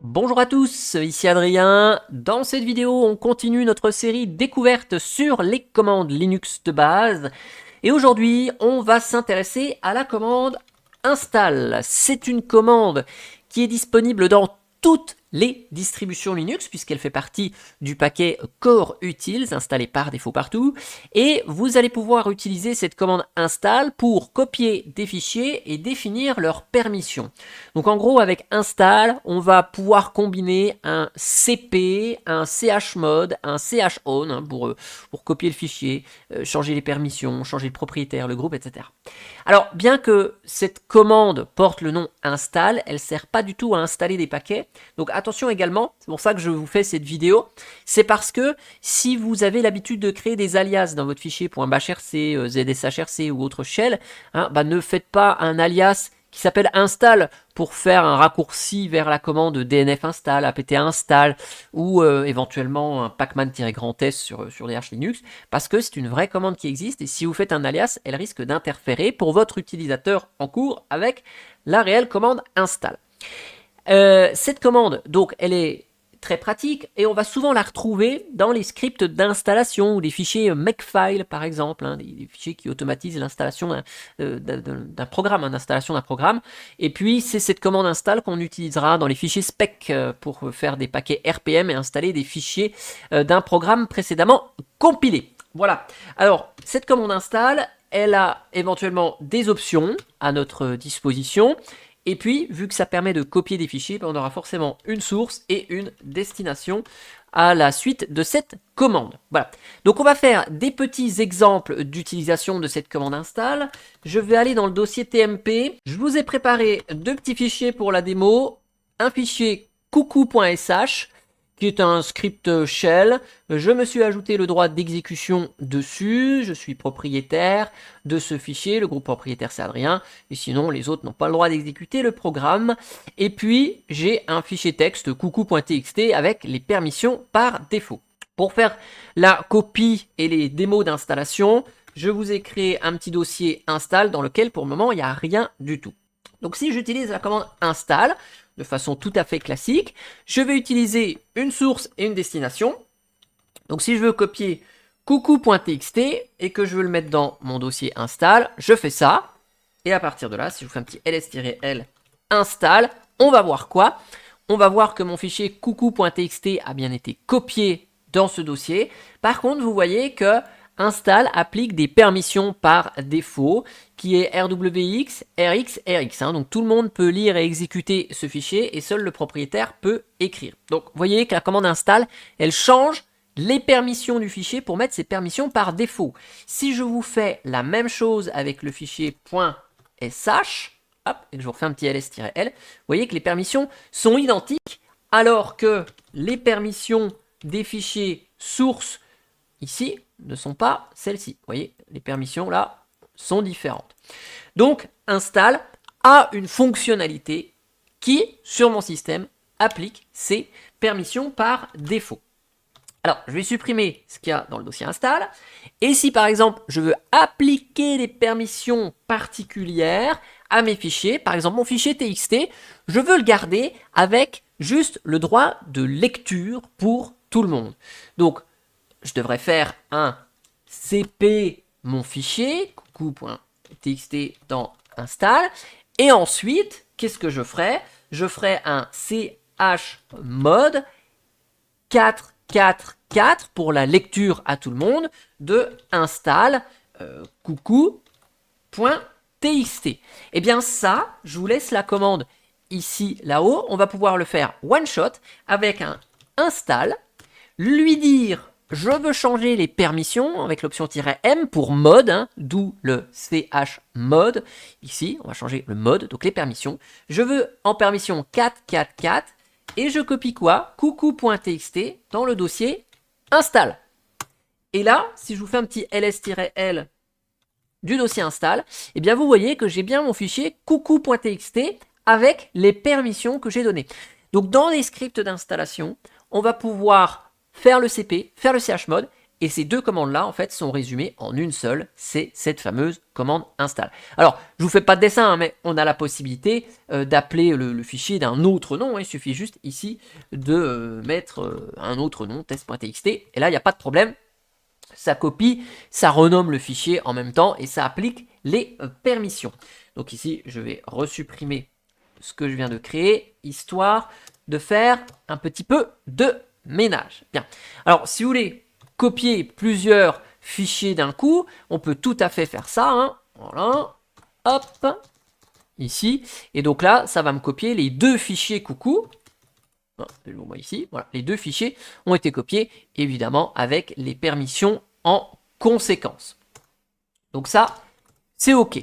Bonjour à tous, ici Adrien. Dans cette vidéo, on continue notre série découverte sur les commandes Linux de base. Et aujourd'hui, on va s'intéresser à la commande install. C'est une commande qui est disponible dans toutes les distributions Linux puisqu'elle fait partie du paquet Core Utils installé par défaut partout, et vous allez pouvoir utiliser cette commande install pour copier des fichiers et définir leurs permissions. Donc en gros, avec install, on va pouvoir combiner un cp, un chmod, un chown pour copier le fichier, changer les permissions, changer le propriétaire, le groupe, etc. Alors, bien que cette commande porte le nom install, elle ne sert pas du tout à installer des paquets. Donc attention également, c'est pour ça que je vous fais cette vidéo, c'est parce que si vous avez l'habitude de créer des alias dans votre fichier .bashrc, zshrc ou autre shell, ne faites pas un alias qui s'appelle install pour faire un raccourci vers la commande dnf install, apt install ou éventuellement un pacman-s sur des Linux, parce que c'est une vraie commande qui existe et si vous faites un alias, elle risque d'interférer pour votre utilisateur en cours avec la réelle commande install. Cette commande, donc, elle est très pratique et on va souvent la retrouver dans les scripts d'installation ou des fichiers makefile par exemple, des fichiers qui automatisent l'installation d'un programme, l'installation d'un programme. Et puis c'est cette commande install qu'on utilisera dans les fichiers spec pour faire des paquets RPM et installer des fichiers d'un programme précédemment compilé. Voilà. Alors cette commande install, elle a éventuellement des options à notre disposition. Et puis, vu que ça permet de copier des fichiers, on aura forcément une source et une destination à la suite de cette commande. Voilà. Donc on va faire des petits exemples d'utilisation de cette commande install. Je vais aller dans le dossier TMP. Je vous ai préparé deux petits fichiers pour la démo. Un fichier coucou.sh qui est un script shell. Je me suis ajouté le droit d'exécution dessus. Je suis propriétaire de ce fichier. Le groupe propriétaire, c'est Adrien. Et sinon, les autres n'ont pas le droit d'exécuter le programme. Et puis, j'ai un fichier texte coucou.txt avec les permissions par défaut. Pour faire la copie et les démos d'installation, je vous ai créé un petit dossier install dans lequel, pour le moment, il n'y a rien du tout. Donc, si j'utilise la commande install, de façon tout à fait classique, je vais utiliser une source et une destination. Donc si je veux copier coucou.txt et que je veux le mettre dans mon dossier install, je fais ça. Et à partir de là, si je vous fais un petit ls-l install, on va voir quoi? On va voir que mon fichier coucou.txt a bien été copié dans ce dossier. Par contre, vous voyez que install applique des permissions par défaut, qui est rwx, rx, rx. Donc tout le monde peut lire et exécuter ce fichier et seul le propriétaire peut écrire. Donc vous voyez que la commande install, elle change les permissions du fichier pour mettre ces permissions par défaut. Si je vous fais la même chose avec le fichier .sh, hop, et que je vous refais un petit ls-l, vous voyez que les permissions sont identiques, alors que les permissions des fichiers source ici ne sont pas celles-ci. Vous voyez, les permissions là sont différentes. Donc, install a une fonctionnalité qui, sur mon système, applique ces permissions par défaut. Alors, je vais supprimer ce qu'il y a dans le dossier install. Et si, par exemple, je veux appliquer des permissions particulières à mes fichiers, par exemple mon fichier txt, je veux le garder avec juste le droit de lecture pour tout le monde. Donc, je devrais faire un cp mon fichier, coucou.txt dans install, et ensuite, qu'est-ce que je ferai? Je ferai un chmod 444 pour la lecture à tout le monde de install coucou.txt. Et bien ça, je vous laisse la commande ici, là-haut. On va pouvoir le faire one shot avec un install, lui dire je veux changer les permissions avec l'option "-m pour mode", d'où le chmod. Ici, on va changer le mode, donc les permissions. Je veux en permission 444 et je copie quoi? Coucou.txt dans le dossier install. Et là, si je vous fais un petit ls-l du dossier install, eh bien vous voyez que j'ai bien mon fichier coucou.txt avec les permissions que j'ai données. Donc dans les scripts d'installation, on va pouvoir faire le cp, faire le chmod Et ces deux commandes-là, en fait, sont résumées en une seule, c'est cette fameuse commande install. Alors, je vous fais pas de dessin, hein, mais on a la possibilité d'appeler le fichier d'un autre nom, hein. Il suffit juste ici de mettre un autre nom, test.txt, et là, il n'y a pas de problème. Ça copie, ça renomme le fichier en même temps, et ça applique les permissions. Donc ici, je vais resupprimer ce que je viens de créer, histoire de faire un petit peu de ménage. Bien. Alors, si vous voulez copier plusieurs fichiers d'un coup, on peut tout à fait faire ça, hein. Voilà, hop, ici, et donc là, ça va me copier les deux fichiers coucou. Ici, voilà, les deux fichiers ont été copiés, évidemment, avec les permissions en conséquence. Donc ça, c'est OK.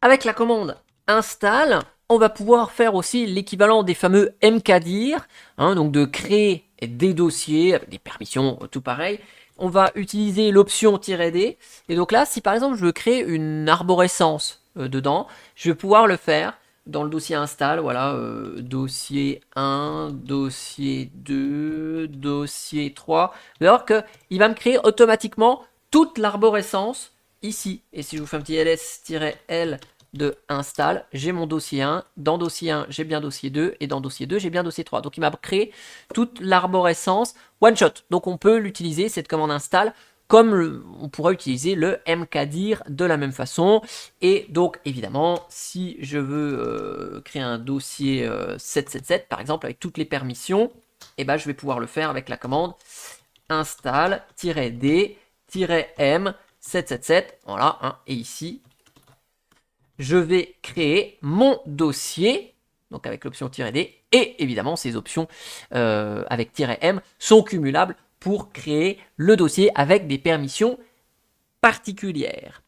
Avec la commande install, on va pouvoir faire aussi l'équivalent des fameux mkdir, hein, donc de créer des dossiers avec des permissions, tout pareil. On va utiliser l'option "-d", et donc là, si par exemple je veux créer une arborescence dedans, je vais pouvoir le faire dans le dossier install, voilà, dossier 1, dossier 2, dossier 3, alors qu'il va me créer automatiquement toute l'arborescence ici. Et si je vous fais un petit ls-l de install, j'ai mon dossier 1, dans dossier 1 j'ai bien dossier 2, et dans dossier 2 j'ai bien dossier 3. Donc il m'a créé toute l'arborescence one shot. Donc on peut l'utiliser, cette commande install, comme on pourrait utiliser le mkdir de la même façon. Et donc évidemment, si je veux créer un dossier 777 par exemple avec toutes les permissions, et ben, je vais pouvoir le faire avec la commande install-d-m 777, voilà, hein, et ici je vais créer mon dossier, donc avec l'option "-d", et évidemment ces options avec "-m sont cumulables pour créer le dossier avec des permissions particulières.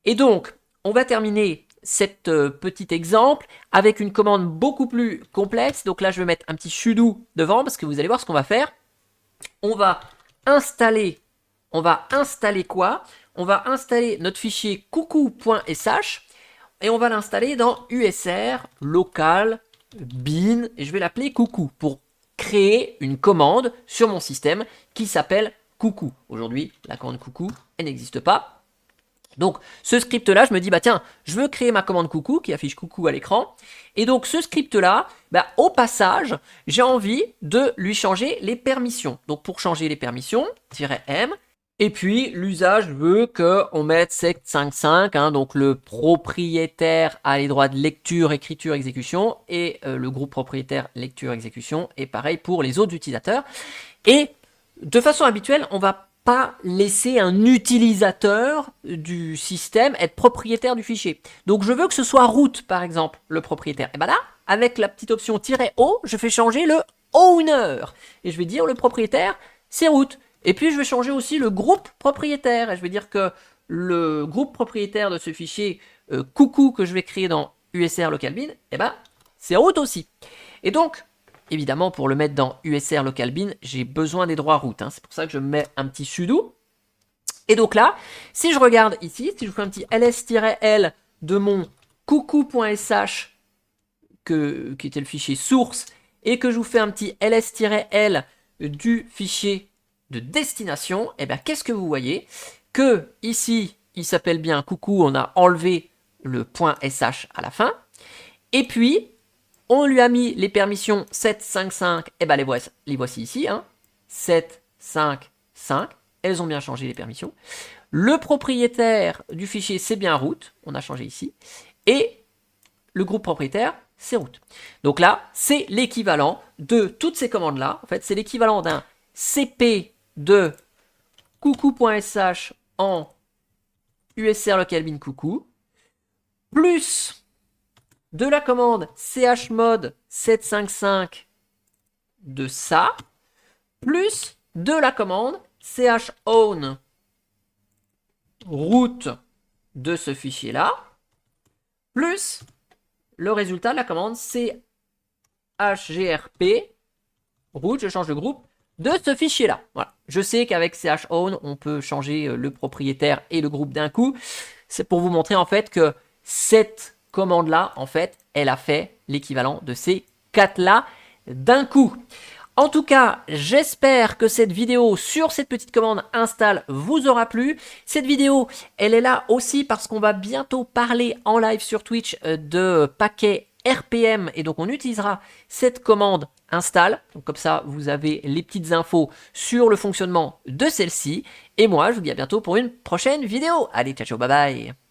Et donc, on va terminer cet petit exemple avec une commande beaucoup plus complexe. Donc là, je vais mettre un petit sudo devant parce que vous allez voir ce qu'on va faire. On va installer quoi? On va installer notre fichier coucou.sh et on va l'installer dans usr local bin et je vais l'appeler coucou pour créer une commande sur mon système qui s'appelle coucou. Aujourd'hui, la commande coucou, elle n'existe pas. Donc, ce script-là, je me dis, bah tiens, je veux créer ma commande coucou qui affiche coucou à l'écran. Et donc, ce script-là, bah, au passage, j'ai envie de lui changer les permissions. Donc, pour changer les permissions, -m. Et puis, l'usage veut qu'on mette sect55, hein, donc le propriétaire a les droits de lecture, écriture, exécution, et le groupe propriétaire lecture, exécution, et pareil pour les autres utilisateurs. Et de façon habituelle, on va pas laisser un utilisateur du système être propriétaire du fichier. Donc je veux que ce soit root, par exemple, le propriétaire. Et bien là, avec la petite option -o, je fais changer le owner. Et je vais dire le propriétaire, c'est root. Et puis je vais changer aussi le groupe propriétaire. Et je vais dire que le groupe propriétaire de ce fichier coucou que je vais créer dans usr local bin, eh ben, c'est root aussi. Et donc, évidemment, pour le mettre dans usr local bin, j'ai besoin des droits root, hein. C'est pour ça que je mets un petit sudo. Et donc là, si je regarde ici, si je fais un petit ls-l de mon coucou.sh, qui était le fichier source, et que je vous fais un petit ls-l du fichier de destination, et bien qu'est-ce que vous voyez? Que ici, il s'appelle bien coucou, on a enlevé le .sh à la fin, et puis on lui a mis les permissions 755, et ben les voici ici, hein, 755, elles ont bien changé les permissions. Le propriétaire du fichier, c'est bien root, on a changé ici, et le groupe propriétaire, c'est root. Donc là, c'est l'équivalent de toutes ces commandes-là, en fait, c'est l'équivalent d'un cp de coucou.sh en usr local bin coucou, plus de la commande chmod 755 de ça, plus de la commande chown root de ce fichier-là, plus le résultat de la commande chgrp root, je change de groupe, de ce fichier-là. Voilà. Je sais qu'avec chown, on peut changer le propriétaire et le groupe d'un coup. C'est pour vous montrer en fait que cette commande-là, en fait, elle a fait l'équivalent de ces 4-là d'un coup. En tout cas, j'espère que cette vidéo sur cette petite commande install vous aura plu. Cette vidéo, elle est là aussi parce qu'on va bientôt parler en live sur Twitch de paquets RPM et donc on utilisera cette commande install. Donc comme ça, vous avez les petites infos sur le fonctionnement de celle-ci. Et moi, je vous dis à bientôt pour une prochaine vidéo. Allez, ciao, ciao, bye bye.